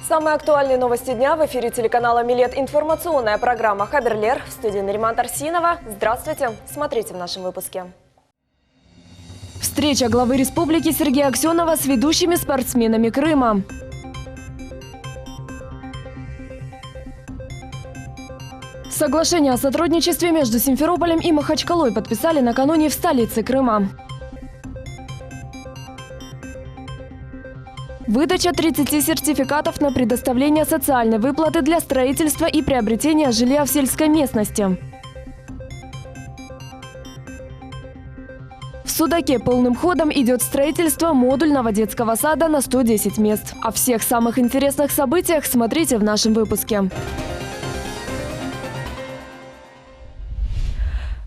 Самые актуальные новости дня в эфире телеканала «Милет». Информационная программа «Хаберлер». В студии Нариман Тарсинова. Здравствуйте. Смотрите в нашем выпуске. Встреча главы республики Сергея Аксенова с ведущими спортсменами Крыма. Соглашение о сотрудничестве между Симферополем и Махачкалой подписали накануне в столице Крыма. Выдача 30 сертификатов на предоставление социальной выплаты для строительства и приобретения жилья в сельской местности. В Судаке полным ходом идет строительство модульного детского сада на 110 мест. О всех самых интересных событиях смотрите в нашем выпуске.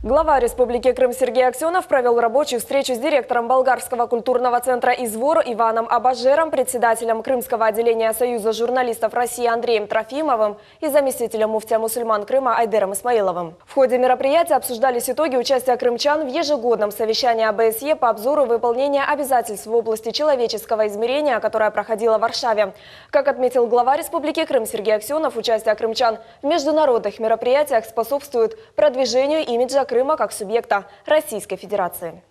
Глава Республики Крым Сергей Аксенов провел рабочую встречу с директором Болгарского культурного центра «Извор» Иваном Абажером, председателем Крымского отделения Союза журналистов России Андреем Трофимовым и заместителем муфтия мусульман Крыма Айдером Исмаиловым. В ходе мероприятия обсуждались итоги участия крымчан в ежегодном совещании ОБСЕ по обзору выполнения обязательств в области человеческого измерения, которое проходило в Варшаве. Как отметил глава Республики Крым Сергей Аксенов, участие крымчан в международных мероприятиях способствует продвижению имиджа Крыма как субъекта Российской Федерации.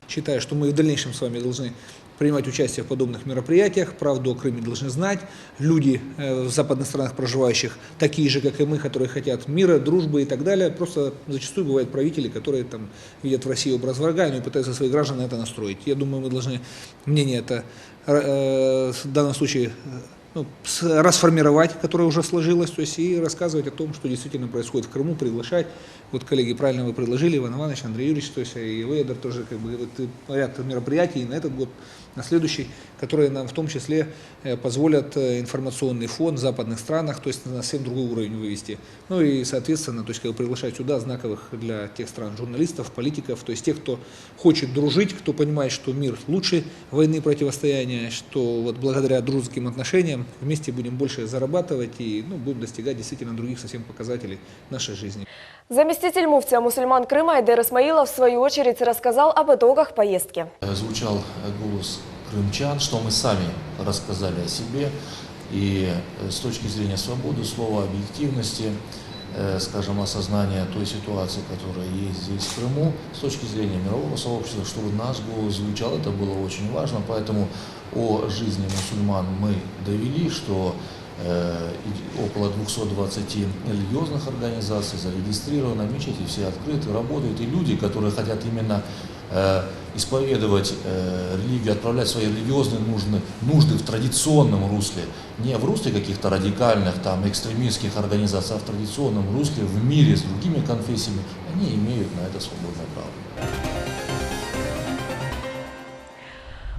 Считаю, что мы в дальнейшем с вами должны принимать участие в подобных мероприятиях. Правду о Крыме должны знать. Люди в западных странах проживающих такие же, как и мы, которые хотят мира, дружбы и так далее. Просто зачастую бывают правители, которые там видят в России образ врага и пытаются своих граждан на это настроить. Я думаю, мы должны мнение это в данном случае расформировать, которое уже сложилось, то есть и рассказывать о том, что действительно происходит в Крыму, приглашать. Вот, коллеги, правильно вы предложили, Иван Иванович, Андрей Юрьевич, то есть и вы, Эдер, тоже ряд мероприятий на этот год, на следующий, которые нам в том числе позволят информационный фон в западных странах, то есть на совсем другой уровень вывести. Ну и, соответственно, то есть приглашать сюда знаковых для тех стран журналистов, политиков, то есть тех, кто хочет дружить, кто понимает, что мир лучше войны, противостояния, что вот благодаря дружеским отношениям вместе будем больше зарабатывать и будем достигать действительно других совсем показателей нашей жизни. Заместитель муфтия мусульман Крыма Айдер Исмаилов в свою очередь рассказал об итогах поездки. Звучал голос крымчан, что мы сами рассказали о себе. И с точки зрения свободы слова, объективности, скажем, осознания той ситуации, которая есть здесь в Крыму, с точки зрения мирового сообщества, чтобы наш голос звучал, это было очень важно. Поэтому о жизни мусульман мы довели, что около 220 религиозных организаций зарегистрировано, мечети все открыты, работают, и люди, которые хотят именно исповедовать религию, отправлять свои религиозные нужды в традиционном русле, не в русле каких-то радикальных, экстремистских организаций, а в традиционном русле, в мире с другими конфессиями, они имеют на это свободное право.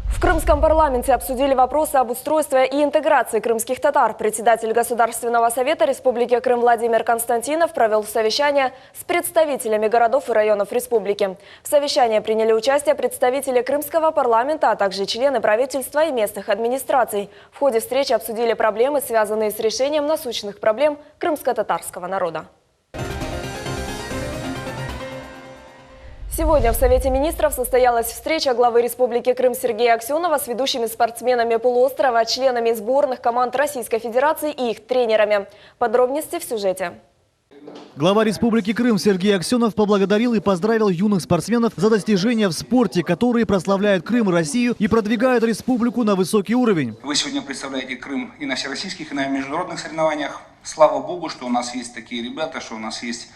В Крымском парламенте обсудили вопросы об устройстве и интеграции крымских татар. Председатель Государственного совета Республики Крым Владимир Константинов провел совещание с представителями городов и районов республики. В совещании приняли участие представители Крымского парламента, а также члены правительства и местных администраций. В ходе встречи обсудили проблемы, связанные с решением насущных проблем крымско-татарского народа. Сегодня в Совете министров состоялась встреча главы Республики Крым Сергея Аксенова с ведущими спортсменами полуострова, членами сборных команд Российской Федерации и их тренерами. Подробности в сюжете. Глава Республики Крым Сергей Аксенов поблагодарил и поздравил юных спортсменов за достижения в спорте, которые прославляют Крым и Россию и продвигают республику на высокий уровень. Вы сегодня представляете Крым и на всероссийских, и на международных соревнованиях. Слава Богу, что у нас есть такие ребята, что у нас есть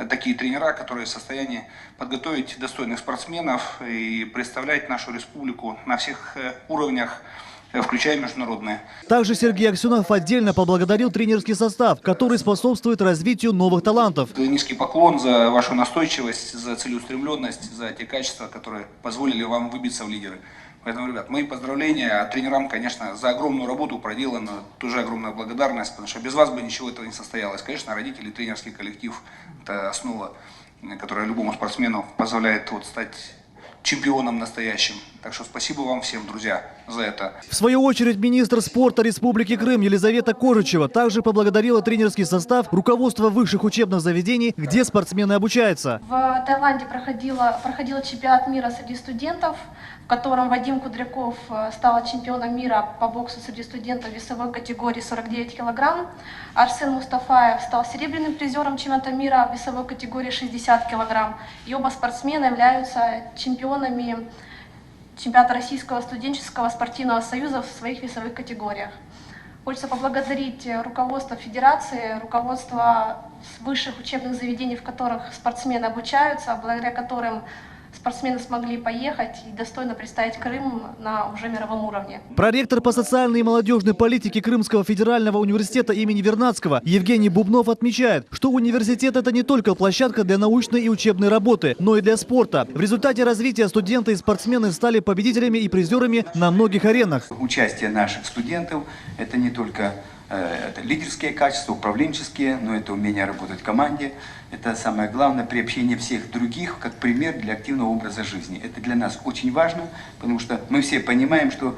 такие тренера, которые в состоянии подготовить достойных спортсменов и представлять нашу республику на всех уровнях, включая международные. Также Сергей Аксенов отдельно поблагодарил тренерский состав, который способствует развитию новых талантов. Низкий поклон за вашу настойчивость, за целеустремленность, за те качества, которые позволили вам выбиться в лидеры. Поэтому, ребят, мои поздравления тренерам, конечно, за огромную работу проделанную, тоже огромная благодарность, потому что без вас бы ничего этого не состоялось. Конечно, родители, тренерский коллектив – это основа, которая любому спортсмену позволяет стать чемпионом настоящим. Так что спасибо вам всем, друзья, за это. В свою очередь министр спорта Республики Крым Елизавета Кожичева также поблагодарила тренерский состав, руководство высших учебных заведений, где спортсмены обучаются. В Таиланде проходил чемпионат мира среди студентов, в котором Вадим Кудряков стал чемпионом мира по боксу среди студентов весовой категории 49 килограмм. Арсен Мустафаев стал серебряным призером чемпионата мира в весовой категории 60 килограмм. И оба спортсмена являются чемпионами чемпионата Российского студенческого спортивного союза в своих весовых категориях. Хочется поблагодарить руководство федерации, руководство высших учебных заведений, в которых спортсмены обучаются, благодаря которым спортсмены смогли поехать и достойно представить Крым на уже мировом уровне. Проректор по социальной и молодежной политике Крымского федерального университета имени Вернадского Евгений Бубнов отмечает, что университет – это не только площадка для научной и учебной работы, но и для спорта. В результате развития студенты и спортсмены стали победителями и призерами на многих аренах. Участие наших студентов – это не только это лидерские качества, управленческие, но это умение работать в команде. Это самое главное, приобщение всех других как пример для активного образа жизни. Это для нас очень важно, потому что мы все понимаем, что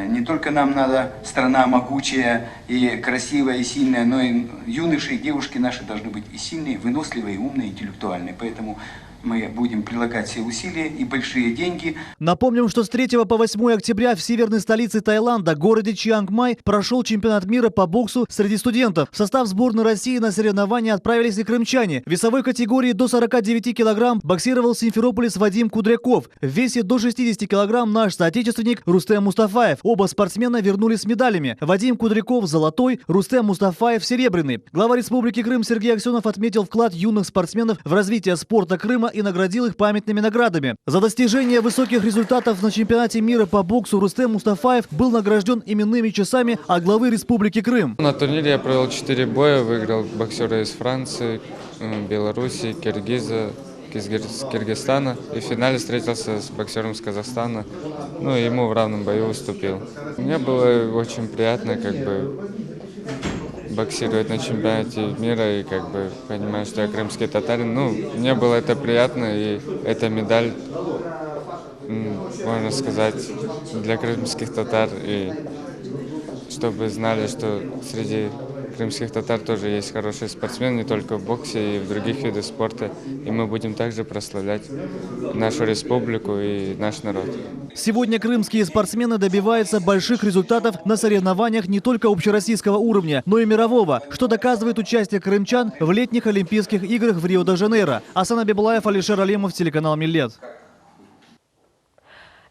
не только нам надо страна могучая и красивая и сильная, но и юноши и девушки наши должны быть и сильные, и выносливые, и умные, и интеллектуальные. Поэтому мы будем прилагать все усилия и большие деньги. Напомним, что с 3 по 8 октября в северной столице Таиланда, городе Чиангмай, прошел чемпионат мира по боксу среди студентов. В состав сборной России на соревнования отправились и крымчане. В весовой категории до 49 килограмм боксировал симферополис Вадим Кудряков. В весе до 60 килограмм наш соотечественник Рустем Мустафаев. Оба спортсмена вернулись с медалями. Вадим Кудряков – золотой, Рустем Мустафаев – серебряный. Глава Республики Крым Сергей Аксенов отметил вклад юных спортсменов в развитие спорта Крыма и наградил их памятными наградами. За достижение высоких результатов на чемпионате мира по боксу Рустем Мустафаев был награжден именными часами от главы Республики Крым. На турнире я провел 4 боя, выиграл боксера из Франции, Беларуси, Киргиза, Киргизстана. И в финале встретился с боксером из Казахстана, ему в равном бою уступил. Мне было очень приятно боксировать на чемпионате мира и понимаю, что я крымский татарин. Мне было это приятно, и эта медаль, можно сказать, для крымских татар, и чтобы знали, что среди крымских татар тоже есть хорошие спортсмены, не только в боксе, и в других видах спорта. И мы будем также прославлять нашу республику и наш народ. Сегодня крымские спортсмены добиваются больших результатов на соревнованиях не только общероссийского уровня, но и мирового, что доказывает участие крымчан в летних Олимпийских играх в Рио-де-Жанейро. Асан Абибулаев, Алишер Алимов, телеканал Миллет.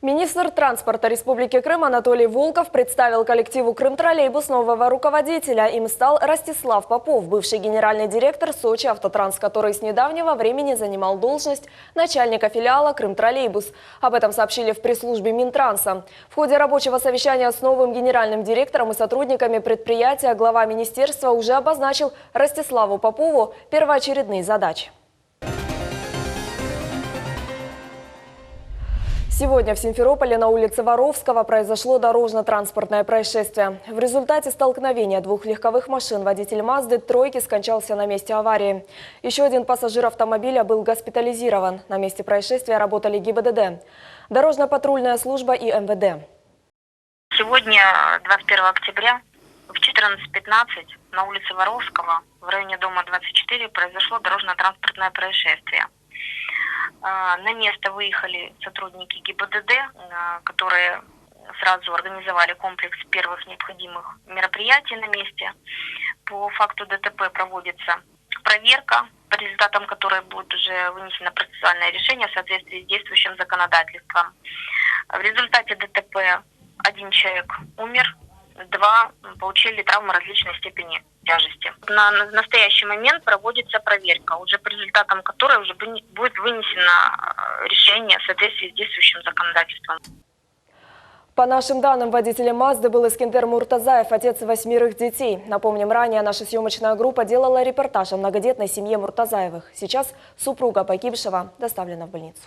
Министр транспорта Республики Крым Анатолий Волков представил коллективу Крымтроллейбус нового руководителя. Им стал Ростислав Попов, бывший генеральный директор Сочи Автотранс, который с недавнего времени занимал должность начальника филиала Крымтроллейбус. Об этом сообщили в пресс-службе Минтранса. В ходе рабочего совещания с новым генеральным директором и сотрудниками предприятия глава министерства уже обозначил Ростиславу Попову первоочередные задачи. Сегодня в Симферополе на улице Воровского произошло дорожно-транспортное происшествие. В результате столкновения двух легковых машин водитель Мазды тройки скончался на месте аварии. Еще один пассажир автомобиля был госпитализирован. На месте происшествия работали ГИБДД, дорожно-патрульная служба и МВД. Сегодня, 21 октября, в 14:15 на улице Воровского в районе дома 24 произошло дорожно-транспортное происшествие. На место выехали сотрудники ГИБДД, которые сразу организовали комплекс первых необходимых мероприятий на месте. По факту ДТП проводится проверка, по результатам которой будет уже вынесено процессуальное решение в соответствии с действующим законодательством. В результате ДТП один человек умер, 2 получили травмы различной степени тяжести. На настоящий момент проводится проверка, уже по результатам которой уже будет вынесено решение в соответствии с действующим законодательством. По нашим данным, водителем Мазды был Искендер Муртазаев, отец 8 детей. Напомним, ранее наша съемочная группа делала репортаж о многодетной семье Муртазаевых. Сейчас супруга погибшего доставлена в больницу.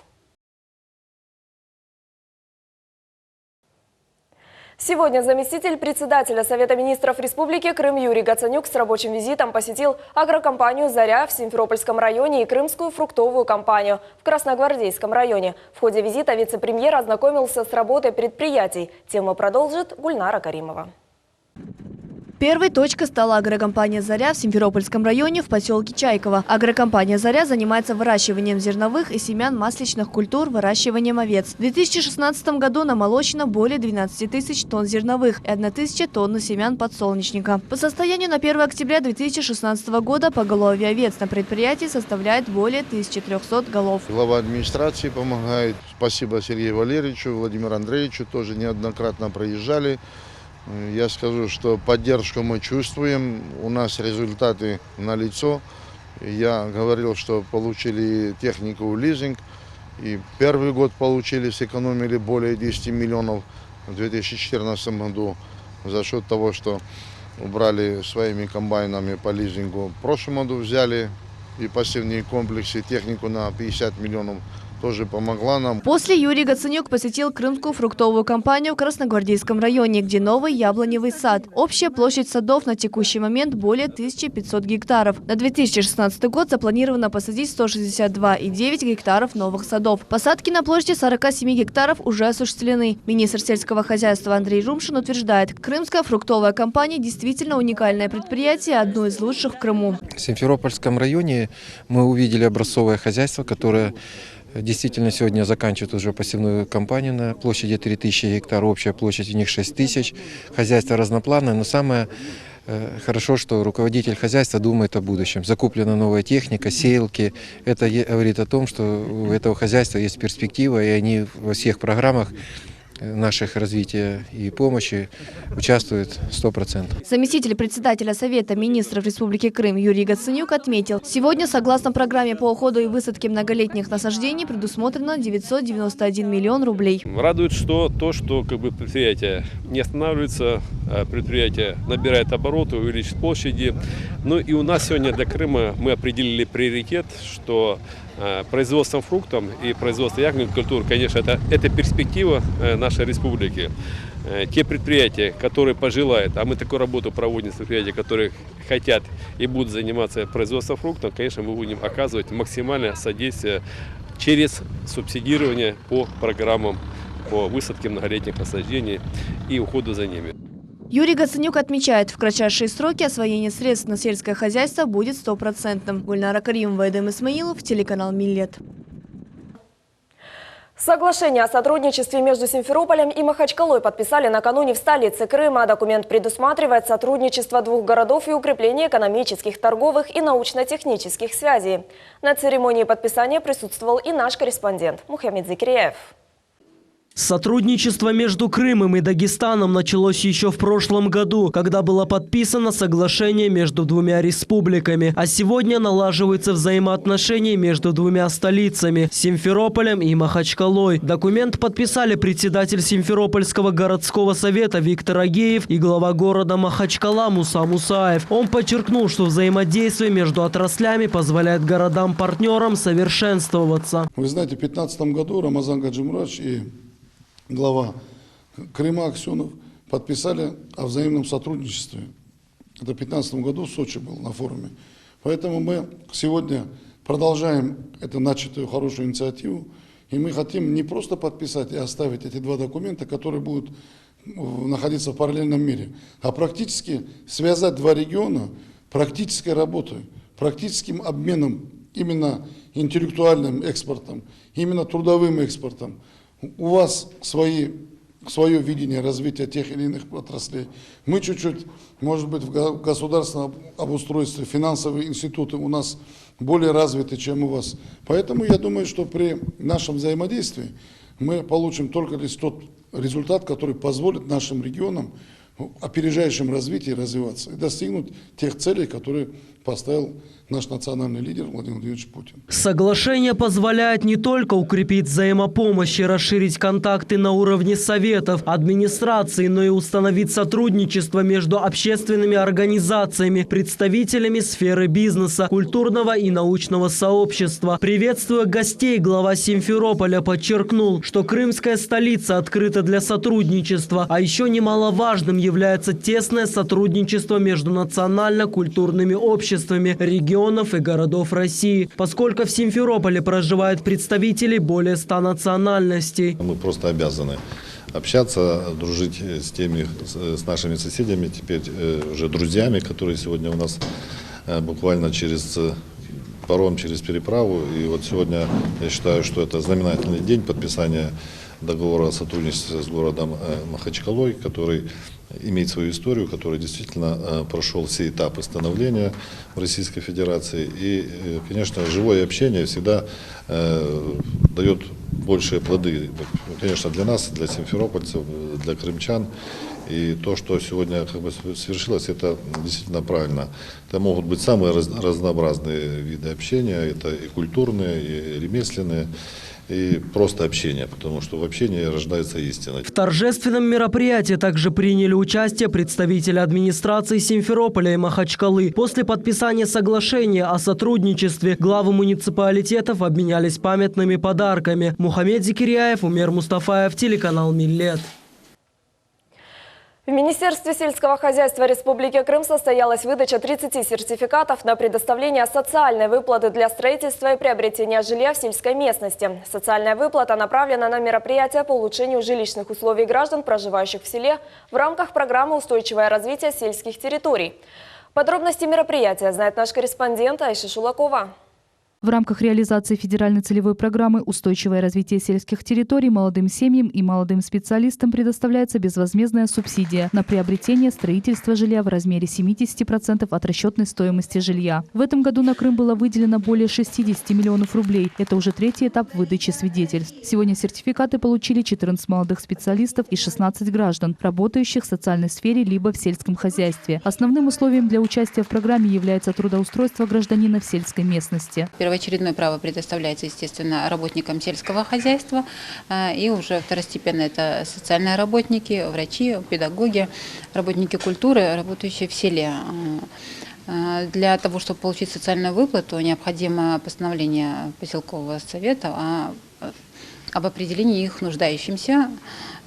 Сегодня заместитель председателя Совета министров Республики Крым Юрий Гацанюк с рабочим визитом посетил агрокомпанию «Заря» в Симферопольском районе и крымскую фруктовую компанию в Красногвардейском районе. В ходе визита вице-премьер ознакомился с работой предприятий. Тему продолжит Гульнара Каримова. Первой точкой стала агрокомпания «Заря» в Симферопольском районе в поселке Чайково. Агрокомпания «Заря» занимается выращиванием зерновых и семян масличных культур, выращиванием овец. В 2016 году намолочено более 12 тысяч тонн зерновых и 1000 тонн семян подсолнечника. По состоянию на 1 октября 2016 года поголовье овец на предприятии составляет более 1300 голов. Глава администрации помогает. Спасибо Сергею Валерьевичу, Владимиру Андреевичу, тоже неоднократно проезжали. Я скажу, что поддержку мы чувствуем, у нас результаты налицо. Я говорил, что получили технику в лизинг, и первый год получили, сэкономили более 10 миллионов в 2014 году за счет того, что убрали своими комбайнами по лизингу. В прошлом году взяли и пассивные комплексы, технику на 50 миллионов. Тоже помогла нам. После Юрий Гаценюк посетил крымскую фруктовую компанию в Красногвардейском районе, где новый яблоневый сад. Общая площадь садов на текущий момент более 1500 гектаров. На 2016 год запланировано посадить 162,9 гектаров новых садов. Посадки на площади 47 гектаров уже осуществлены. Министр сельского хозяйства Андрей Румшин утверждает, крымская фруктовая компания действительно уникальное предприятие, одно из лучших в Крыму. В Симферопольском районе мы увидели образцовое хозяйство, которое действительно сегодня заканчивают уже посевную кампанию на площади 3000 гектаров, общая площадь у них 6000. Хозяйство разноплановое, но самое хорошо, что руководитель хозяйства думает о будущем. Закуплена новая техника, сеялки. Это говорит о том, что у этого хозяйства есть перспектива, и они во всех программах наших развития и помощи участвуют 100%. Заместитель председателя Совета министров Республики Крым Юрий Гаценюк отметил, сегодня, согласно программе по уходу и высадке многолетних насаждений, предусмотрено 991 миллион рублей. Радует что предприятие не останавливается, предприятие набирает обороты, увеличит площади. Ну и у нас сегодня для Крыма мы определили приоритет, что производством фруктов и производство ягодных культур, конечно, это перспектива нашей республики. Те предприятия, которые пожелают, а мы такую работу проводим с предприятиями, которые хотят и будут заниматься производством фруктов, конечно, мы будем оказывать максимальное содействие через субсидирование по программам по высадке многолетних насаждений и уходу за ними. Юрий Гаценюк отмечает, в кратчайшие сроки освоение средств на сельское хозяйство будет 100%. Гульнара Каримова, Эдем Исмаилов, телеканал Миллет. Соглашение о сотрудничестве между Симферополем и Махачкалой подписали накануне в столице Крыма. Документ предусматривает сотрудничество двух городов и укрепление экономических, торговых и научно-технических связей. На церемонии подписания присутствовал и наш корреспондент Мухаммед Зикриев. Сотрудничество между Крымом и Дагестаном началось еще в прошлом году, когда было подписано соглашение между двумя республиками. А сегодня налаживаются взаимоотношения между двумя столицами – Симферополем и Махачкалой. Документ подписали председатель Симферопольского городского совета Виктор Агеев и глава города Махачкала Муса Мусаев. Он подчеркнул, что взаимодействие между отраслями позволяет городам-партнерам совершенствоваться. Вы знаете, в 2015 году Рамазан Гаджимурадович и глава Крыма Аксенов подписали о взаимном сотрудничестве. Это в 2015 году в Сочи был на форуме. Поэтому мы сегодня продолжаем эту начатую хорошую инициативу. И мы хотим не просто подписать и оставить эти два документа, которые будут находиться в параллельном мире, а практически связать два региона практической работой, практическим обменом, именно интеллектуальным экспортом, именно трудовым экспортом. У вас свое видение развития тех или иных отраслей. Мы чуть-чуть, может быть, в государственном обустройстве, финансовые институты у нас более развиты, чем у вас. Поэтому я думаю, что при нашем взаимодействии мы получим только лишь тот результат, который позволит нашим регионам в опережающем развитии развиваться и достигнуть тех целей, которые поставил наш национальный лидер Владимир Владимирович Путин. Соглашение позволяет не только укрепить взаимопомощь и расширить контакты на уровне советов, администрации, но и установить сотрудничество между общественными организациями, представителями сферы бизнеса, культурного и научного сообщества. Приветствуя гостей, глава Симферополя подчеркнул, что крымская столица открыта для сотрудничества, а еще немаловажным является тесное сотрудничество между национально-культурными обществами регионов и городов России, поскольку в Симферополе проживают представители более 100 национальностей. Мы просто обязаны общаться, дружить с нашими соседями, теперь уже друзьями, которые сегодня у нас буквально через паром, через переправу. И вот сегодня я считаю, что это знаменательный день подписания договора о сотрудничестве с городом Махачкалой, который имеет свою историю, который действительно прошел все этапы становления в Российской Федерации. И, конечно, живое общение всегда дает большие плоды, конечно, для нас, для симферопольцев, для крымчан. И то, что сегодня свершилось, это действительно правильно. Это могут быть самые разнообразные виды общения, это и культурные, и ремесленные, и просто общение, потому что в общении рождается истина. В торжественном мероприятии также приняли участие представители администрации Симферополя и Махачкалы. После подписания соглашения о сотрудничестве главы муниципалитетов обменялись памятными подарками. Мухаммед Зикиряев, Умер Мустафаев, телеканал Миллет. В Министерстве сельского хозяйства Республики Крым состоялась выдача 30 сертификатов на предоставление социальной выплаты для строительства и приобретения жилья в сельской местности. Социальная выплата направлена на мероприятия по улучшению жилищных условий граждан, проживающих в селе, в рамках программы «Устойчивое развитие сельских территорий». Подробности мероприятия знает наш корреспондент Айша Шулакова. В рамках реализации федеральной целевой программы «Устойчивое развитие сельских территорий» молодым семьям и молодым специалистам предоставляется безвозмездная субсидия на приобретение строительства жилья в размере 70% от расчетной стоимости жилья. В этом году на Крым было выделено более 60 миллионов рублей. Это уже третий этап выдачи свидетельств. Сегодня сертификаты получили 14 молодых специалистов и 16 граждан, работающих в социальной сфере либо в сельском хозяйстве. Основным условием для участия в программе является трудоустройство гражданина в сельской местности. Первоочередное право предоставляется, естественно, работникам сельского хозяйства, и уже второстепенно это социальные работники, врачи, педагоги, работники культуры, работающие в селе. Для того, чтобы получить социальную выплату, необходимо постановление поселкового совета об определении их нуждающимся.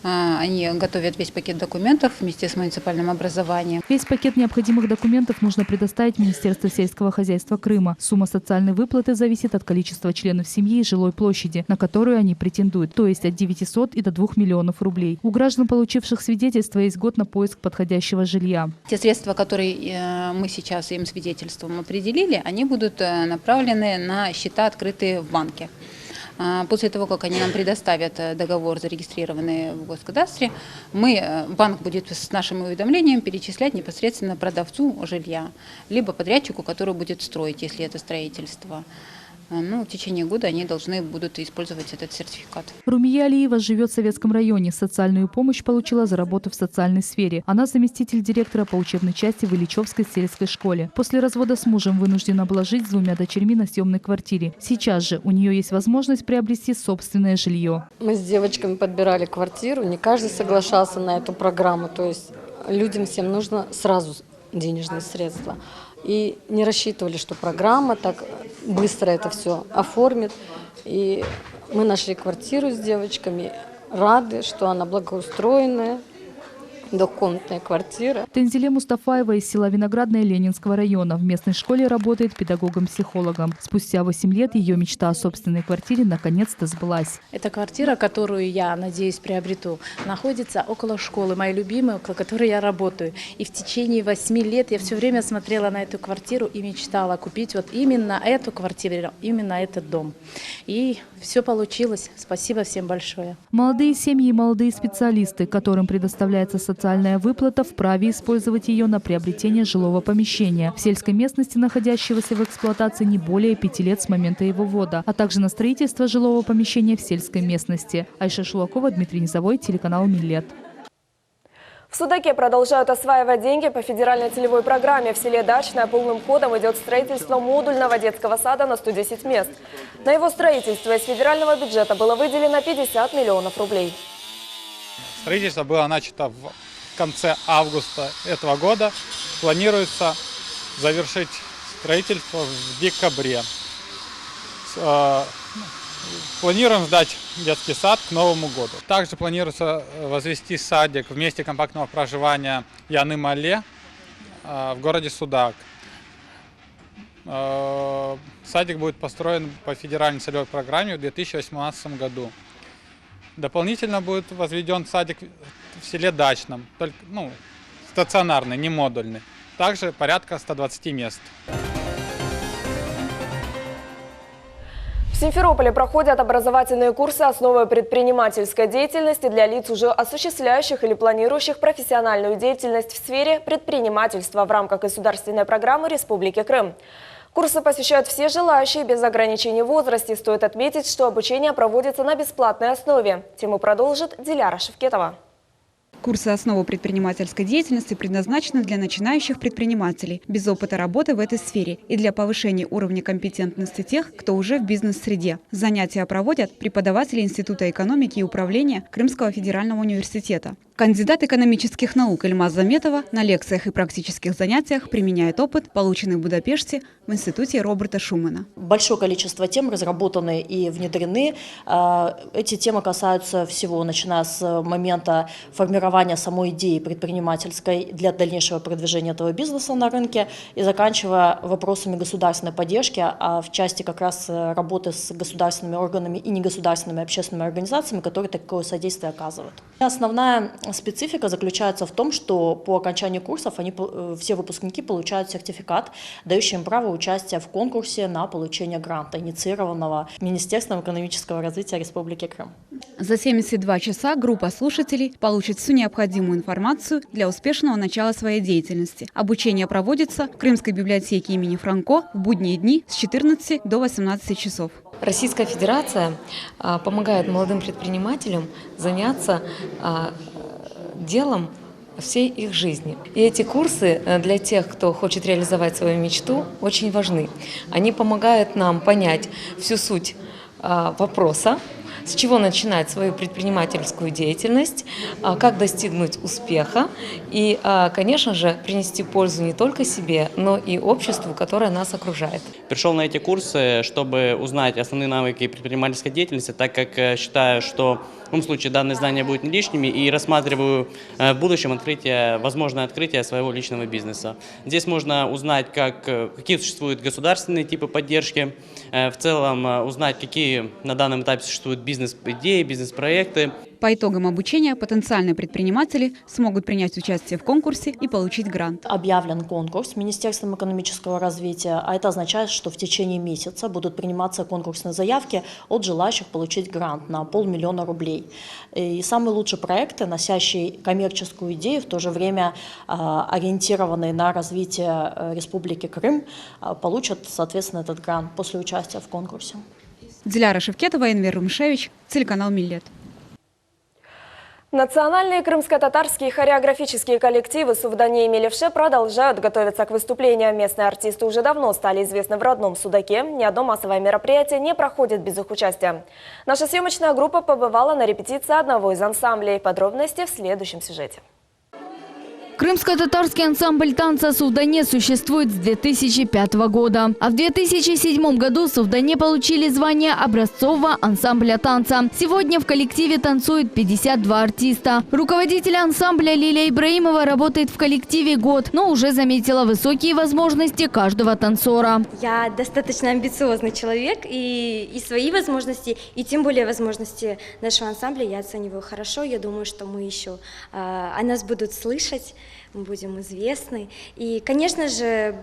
Они готовят весь пакет документов вместе с муниципальным образованием. Весь пакет необходимых документов нужно предоставить Министерству сельского хозяйства Крыма. Сумма социальной выплаты зависит от количества членов семьи и жилой площади, на которую они претендуют, то есть от 900 и до 2 миллионов рублей. У граждан, получивших свидетельство, есть год на поиск подходящего жилья. Те средства, которые мы сейчас им свидетельством определили, они будут направлены на счета, открытые в банке. После того, как они нам предоставят договор, зарегистрированный в Госкадастре, банк будет с нашим уведомлением перечислять непосредственно продавцу жилья, либо подрядчику, который будет строить, если это строительство. В течение года они должны будут использовать этот сертификат. Румия Алиева живет в Советском районе. Социальную помощь получила за работу в социальной сфере. Она заместитель директора по учебной части в Ильичевской сельской школе. После развода с мужем вынуждена была жить с 2 дочерьми на съемной квартире. Сейчас же у нее есть возможность приобрести собственное жилье. Мы с девочками подбирали квартиру. Не каждый соглашался на эту программу. То есть людям всем нужно сразу денежные средства. И не рассчитывали, что программа так быстро это все оформит. И мы нашли квартиру с девочками, рады, что она благоустроенная, двухкомнатная квартира. Тензиле Мустафаева из села Виноградное Ленинского района. В местной школе работает педагогом-психологом. Спустя 8 лет ее мечта о собственной квартире наконец-то сбылась. Эта квартира, которую я, надеюсь, приобрету, находится около школы, моей любимой, около которой я работаю. И в течение 8 лет я все время смотрела на эту квартиру и мечтала купить вот именно эту квартиру, именно этот дом. И все получилось. Спасибо всем большое. Молодые семьи и молодые специалисты, которым предоставляется социальная выплата, вправе использовать ее на приобретение жилого помещения в сельской местности, находящегося в эксплуатации не более 5 лет с момента его ввода, а также на строительство жилого помещения в сельской местности. Айша Шулакова, Дмитрий Низовой, телеканал Миллет. В Судаке продолжают осваивать деньги по федеральной целевой программе. В селе Дачное полным ходом идет строительство модульного детского сада на 110 мест. На его строительство из федерального бюджета было выделено 50 миллионов рублей. Строительство было начато в конце августа этого года. Планируется завершить строительство в декабре. Планируем сдать детский сад к Новому году. Также планируется возвести садик в месте компактного проживания Яны-Мале в городе Судак. Садик будет построен по федеральной целевой программе в 2018 году. Дополнительно будет возведен садик в селе Дачном, только, стационарный, не модульный. Также порядка 120 мест. В Симферополе проходят образовательные курсы «Основы предпринимательской деятельности» для лиц, уже осуществляющих или планирующих профессиональную деятельность в сфере предпринимательства в рамках государственной программы Республики Крым. Курсы посещают все желающие без ограничений в возрасте. Стоит отметить, что обучение проводится на бесплатной основе. Тему продолжит Диляра Шевкетова. Курсы «Основы предпринимательской деятельности» предназначены для начинающих предпринимателей без опыта работы в этой сфере и для повышения уровня компетентности тех, кто уже в бизнес-среде. Занятия проводят преподаватели Института экономики и управления Крымского федерального университета. Кандидат экономических наук Ильмаз Заметова на лекциях и практических занятиях применяет опыт, полученный в Будапеште в Институте Роберта Шумана. Большое количество тем разработаны и внедрены. Эти темы касаются всего, начиная с момента формирования самой идеи предпринимательской для дальнейшего продвижения этого бизнеса на рынке и заканчивая вопросами государственной поддержки, а в части как раз работы с государственными органами и негосударственными общественными организациями, которые такое содействие оказывают. Основная специфика заключается в том, что по окончании курсов все выпускники получают сертификат, дающий им право участия в конкурсе на получение гранта, инициированного Министерством экономического развития Республики Крым. За 72 часа группа слушателей получит всю необходимую информацию для успешного начала своей деятельности. Обучение проводится в Крымской библиотеке имени Франко в будние дни с 14 до 18 часов. Российская Федерация помогает молодым предпринимателям заняться делом всей их жизни. И эти курсы для тех, кто хочет реализовать свою мечту, очень важны. Они помогают нам понять всю суть вопроса, с чего начинать свою предпринимательскую деятельность, как достигнуть успеха и, конечно же, принести пользу не только себе, но и обществу, которое нас окружает. Пришел на эти курсы, чтобы узнать основные навыки предпринимательской деятельности, так как считаю, что в любом случае данные знания будут не лишними, и рассматриваю в будущем возможное открытие своего личного бизнеса. Здесь можно узнать, какие существуют государственные типы поддержки, в целом узнать, какие на данном этапе существуют бизнес-идеи, бизнес-проекты. По итогам обучения потенциальные предприниматели смогут принять участие в конкурсе и получить грант. Объявлен конкурс Министерством экономического развития, а это означает, что в течение месяца будут приниматься конкурсные заявки от желающих получить грант на 500 000 рублей. И самые лучшие проекты, носящие коммерческую идею, в то же время ориентированные на развитие Республики Крым, получат, соответственно, этот грант после участия в конкурсе. Диляра Шевкетова, Энвер Румшевич, телеканал Миллет. Национальные крымско-татарские хореографические коллективы Сувдане и Мелевше продолжают готовиться к выступлениям. Местные артисты уже давно стали известны в родном Судаке. Ни одно массовое мероприятие не проходит без их участия. Наша съемочная группа побывала на репетиции одного из ансамблей. Подробности в следующем сюжете. Крымско-татарский ансамбль танца «Сувдане» существует с 2005 года. А в 2007 году «Сувдане» получили звание образцового ансамбля танца. Сегодня в коллективе танцуют 52 артиста. Руководитель ансамбля Лилия Ибраимова работает в коллективе год, но уже заметила высокие возможности каждого танцора. Я достаточно амбициозный человек, и свои возможности, и тем более возможности нашего ансамбля я оцениваю хорошо. Я думаю, что мы еще о нас будут слышать. Мы будем известны. И, конечно же,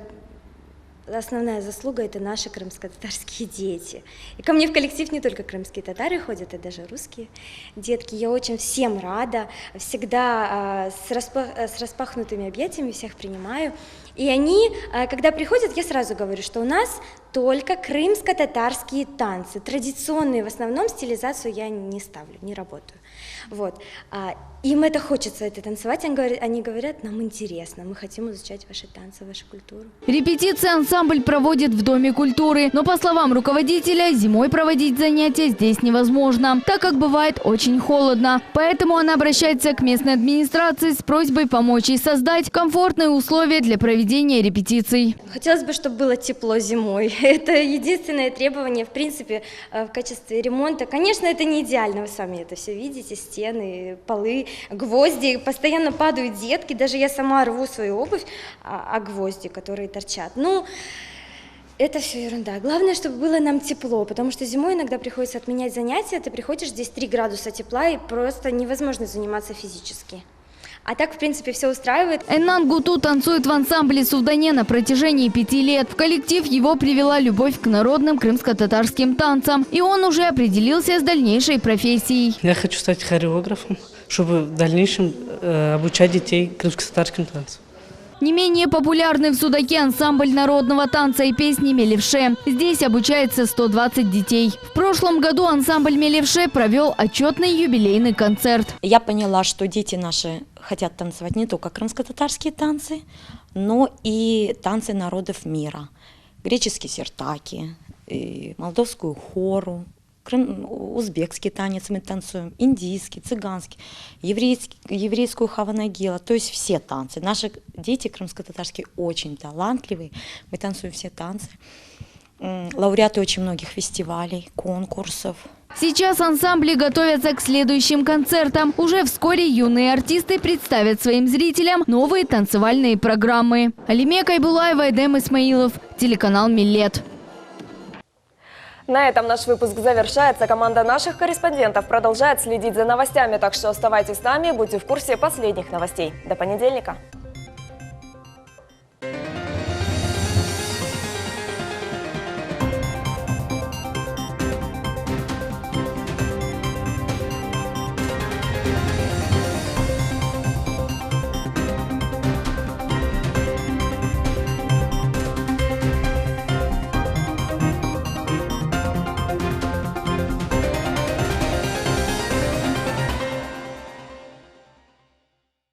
основная заслуга – это наши крымско-татарские дети. И ко мне в коллектив не только крымские татары ходят, и даже русские детки. Я очень всем рада, всегда с распахнутыми объятиями всех принимаю. И они, когда приходят, я сразу говорю, что у нас только крымско-татарские танцы. Традиционные, в основном стилизацию я не ставлю, не работаю. Вот. Им это хочется, это танцевать. Они говорят, нам интересно, мы хотим изучать ваши танцы, вашу культуру. Репетиции ансамбль проводит в Доме культуры. Но, по словам руководителя, зимой проводить занятия здесь невозможно, так как бывает очень холодно. Поэтому она обращается к местной администрации с просьбой помочь ей создать комфортные условия для проведения репетиций. Хотелось бы, чтобы было тепло зимой. Это единственное требование, в принципе, в качестве ремонта. Конечно, это не идеально, вы сами это все видите, стены, полы, гвозди, постоянно падают детки, даже я сама рву свою обувь, а гвозди, которые торчат. Ну, Это все ерунда. Главное, чтобы было нам тепло, потому что зимой иногда приходится отменять занятия. Ты приходишь, здесь 3 градуса тепла, и просто невозможно заниматься физически. А так, в принципе, все устраивает. Энан Гуту танцует в ансамбле Суфдане на протяжении 5 лет. В коллектив его привела любовь к народным крымско-татарским танцам. И он уже определился с дальнейшей профессией. Я хочу стать хореографом, чтобы в дальнейшем обучать детей крымско-татарским танцам. Не менее популярный в Судаке ансамбль народного танца и песни «Мелевше». Здесь обучается 120 детей. В прошлом году ансамбль «Мелевше» провел отчетный юбилейный концерт. Я поняла, что дети наши хотят танцевать не только крымско-татарские танцы, но и танцы народов мира. Греческий сиртаки, молдовскую хору, узбекский танец мы танцуем, индийский, цыганский, еврейскую хаванагила, то есть все танцы. Наши дети крымско-татарские очень талантливые, мы танцуем все танцы. Лауреаты очень многих фестивалей, конкурсов. Сейчас ансамбли готовятся к следующим концертам. Уже вскоре юные артисты представят своим зрителям новые танцевальные программы. Алимия Кайбулаева, Эдем Исмаилов, телеканал «Миллет». На этом наш выпуск завершается. Команда наших корреспондентов продолжает следить за новостями, так что оставайтесь с нами, будьте в курсе последних новостей. До понедельника.